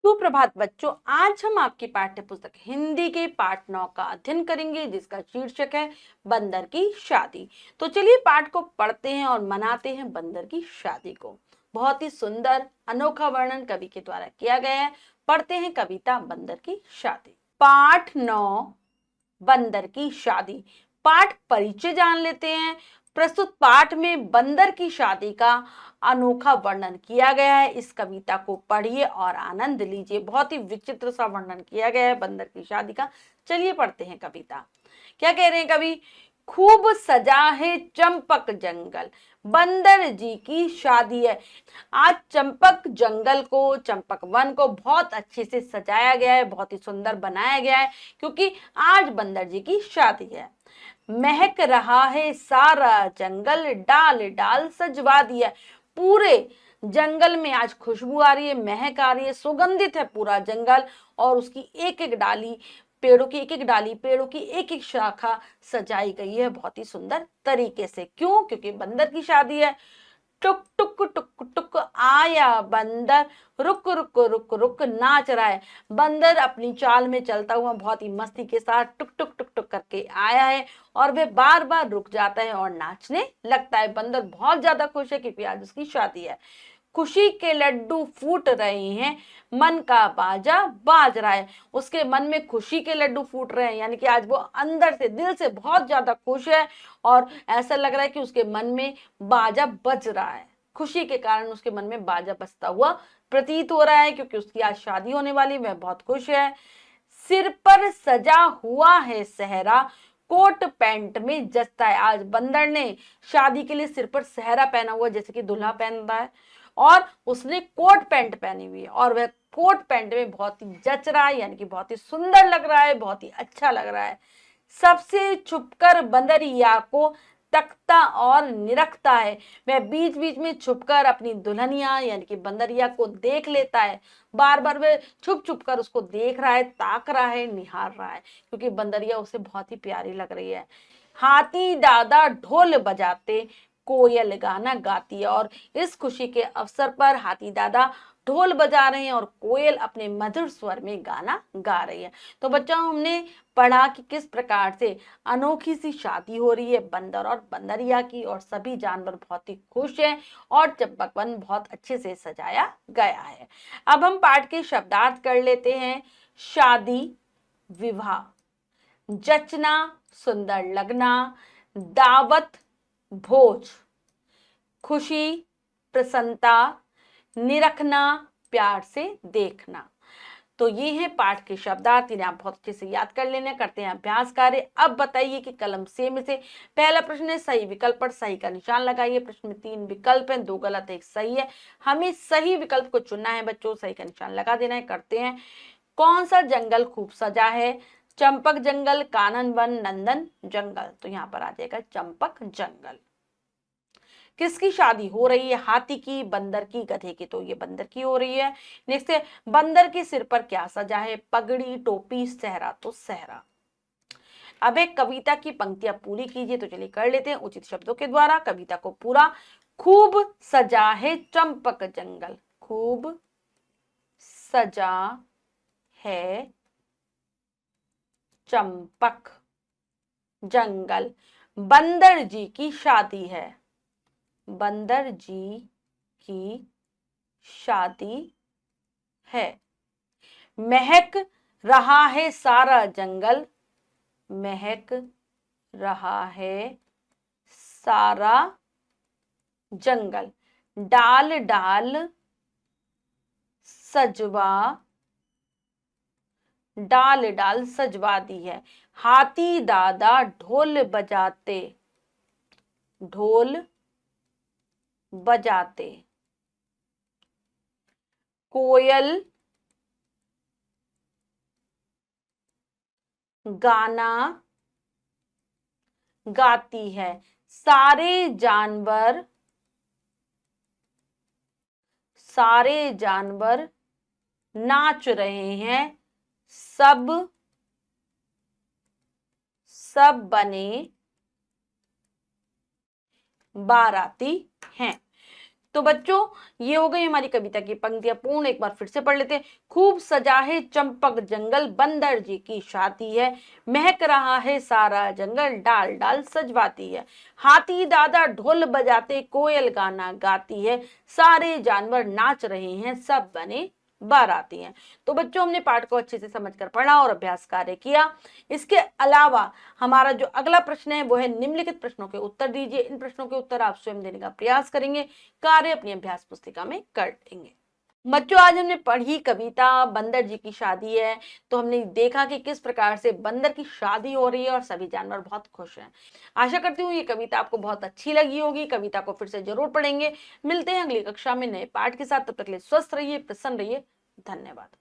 सुप्रभात बच्चों, आज हम आपकी पाठ्य पुस्तक हिंदी के पाठ 9 का अध्ययन करेंगे, जिसका शीर्षक है बंदर की शादी। तो चलिए पाठ को पढ़ते हैं और मनाते हैं बंदर की शादी को। बहुत ही सुंदर अनोखा वर्णन कवि के द्वारा किया गया है। पढ़ते हैं कविता बंदर की शादी। पाठ 9 बंदर की शादी। पाठ परिचय जान लेते हैं। प्रस्तुत पाठ में बंदर की शादी का अनोखा वर्णन किया गया है। इस कविता को पढ़िए और आनंद लीजिए। बहुत ही विचित्र सा वर्णन किया गया है बंदर की शादी का। चलिए पढ़ते हैं कविता। क्या कह रहे हैं कवि? खूब सजा है चंपक जंगल, बंदर जी की शादी है। आज चंपक जंगल को, चंपक वन को बहुत अच्छे से सजाया गया है, बहुत ही सुंदर बनाया गया है, क्योंकि आज बंदर जी की शादी है। महक रहा है सारा जंगल, डाल डाल सजवा दिया। पूरे जंगल में आज खुशबू आ रही है, महक आ रही है, सुगंधित है पूरा जंगल। और उसकी एक एक डाली, पेड़ों की एक एक डाली, पेड़ों की एक एक शाखा सजाई गई है बहुत ही सुंदर तरीके से। क्यों? क्योंकि बंदर की शादी है। टुक टुक टुक टुक आया बंदर, रुक रुक रुक रुक नाच रहा है। बंदर अपनी चाल में चलता हुआ बहुत ही मस्ती के साथ टुक टुक टुक टुक करके आया है, और वह बार बार रुक जाता है और नाचने लगता है। बंदर बहुत ज्यादा खुश है क्योंकि आज उसकी शादी है। खुशी के लड्डू फूट रहे हैं, मन का बाजा बाज रहा है। उसके मन में खुशी के लड्डू फूट रहे हैं, यानी कि आज वो अंदर से, दिल से बहुत ज्यादा खुश है। और ऐसा लग रहा है कि उसके मन में बाजा बज रहा है। खुशी के कारण उसके मन में बाजा बजता हुआ प्रतीत हो रहा है, क्योंकि उसकी आज शादी होने वाली, वह बहुत खुश है। सिर पर सजा हुआ है सेहरा, कोट पैंट में जचता है। आज बंदर ने शादी के लिए सिर पर सेहरा पहना हुआ, जैसे कि दूल्हा पहनता है, और उसने कोट पैंट पहनी हुई है, और वह कोट पैंट में बहुत ही जच रहा है, यानी कि बहुत ही सुंदर लग रहा है, बहुत ही अच्छा लग रहा है। सबसे छुपकर बंदरिया को तकता और निरखता है। वह बीच बीच में छुपकर अपनी दुल्हनिया यानी कि बंदरिया को देख लेता है। बार बार वह छुप छुप कर उसको देख रहा है, ताक रहा है, निहार रहा है, क्योंकि बंदरिया उसे बहुत ही प्यारी लग रही है। हाथी दादा ढोल बजाते, कोयल गाना गाती है। और इस खुशी के अवसर पर हाथी दादा ढोल बजा रहे हैं और कोयल अपने मधुर स्वर में गाना गा रही है। तो बच्चों, हमने पढ़ा कि किस प्रकार से अनोखी सी शादी हो रही है बंदर और बंदरिया की, और सभी जानवर बहुत ही खुश हैं, और चंपक वन बहुत अच्छे से सजाया गया है। अब हम पाठ के शब्दार्थ कर लेते हैं। शादी, विवाह, जचना, सुंदर लगना, दावत, भोज, खुशी, प्रसन्नता, निरखना, प्यार से देखना। तो ये है पाठ के शब्दार्थ, इन्हें आप बहुत अच्छे से याद कर लेना। करते हैं अभ्यास कार्य। अब बताइए कि कलम से में से पहला प्रश्न है, सही विकल्प पर सही का निशान लगाइए। प्रश्न में 3 विकल्प हैं, 2 गलत, 1 सही है। हमें सही विकल्प को चुनना है बच्चों, सही का निशान लगा देना है। करते हैं। कौन सा जंगल खूब सजा है? चंपक जंगल, कानन वन, नंदन जंगल। तो यहाँ पर आ जाएगा चंपक जंगल। किसकी शादी हो रही है? हाथी की, बंदर की, गधे की। तो ये बंदर की हो रही है। नेक्स्ट है, बंदर के सिर पर क्या सजा है? पगड़ी, टोपी, सेहरा। तो सेहरा। अब एक कविता की पंक्तियां पूरी कीजिए। तो चलिए कर लेते हैं उचित शब्दों के द्वारा कविता को पूरा। खूब सजा है चंपक जंगल, खूब सजा है चंपक जंगल, बंदर जी की शादी है, बंदर जी की शादी है। महक रहा है सारा जंगल, महक रहा है सारा जंगल, डाल डाल सजवा, डाल डाल सजवा दी है। हाथी दादा ढोल बजाते, ढोल बजाते, कोयल गाना गाती है। सारे जानवर नाच रहे हैं, सब बने बाराती हैं। तो बच्चों, ये हो गई हमारी कविता की पंक्तियां पूर्ण, एक बार फिर से पढ़ लेते हैं। खूब सजा है चंपक जंगल, बंदर जी की शादी है, महक रहा है सारा जंगल, डाल डाल सजवाती है। हाथी दादा ढोल बजाते, कोयल गाना गाती है, सारे जानवर नाच रहे हैं, सब बने बाराती हैं। तो बच्चों, हमने पाठ को अच्छे से समझकर पढ़ा और अभ्यास कार्य किया। इसके अलावा हमारा जो अगला प्रश्न है वो है निम्नलिखित प्रश्नों के उत्तर दीजिए। इन प्रश्नों के उत्तर आप स्वयं देने का प्रयास करेंगे, कार्य अपनी अभ्यास पुस्तिका में कर देंगे। बच्चों, आज हमने पढ़ी कविता बंदर जी की शादी है। तो हमने देखा कि किस प्रकार से बंदर की शादी हो रही है और सभी जानवर बहुत खुश हैं। आशा करती हूँ ये कविता आपको बहुत अच्छी लगी होगी। कविता को फिर से जरूर पढ़ेंगे। मिलते हैं अगली कक्षा में नए पाठ के साथ। तब तक के लिए स्वस्थ रहिए, प्रसन्न रहिए। धन्यवाद।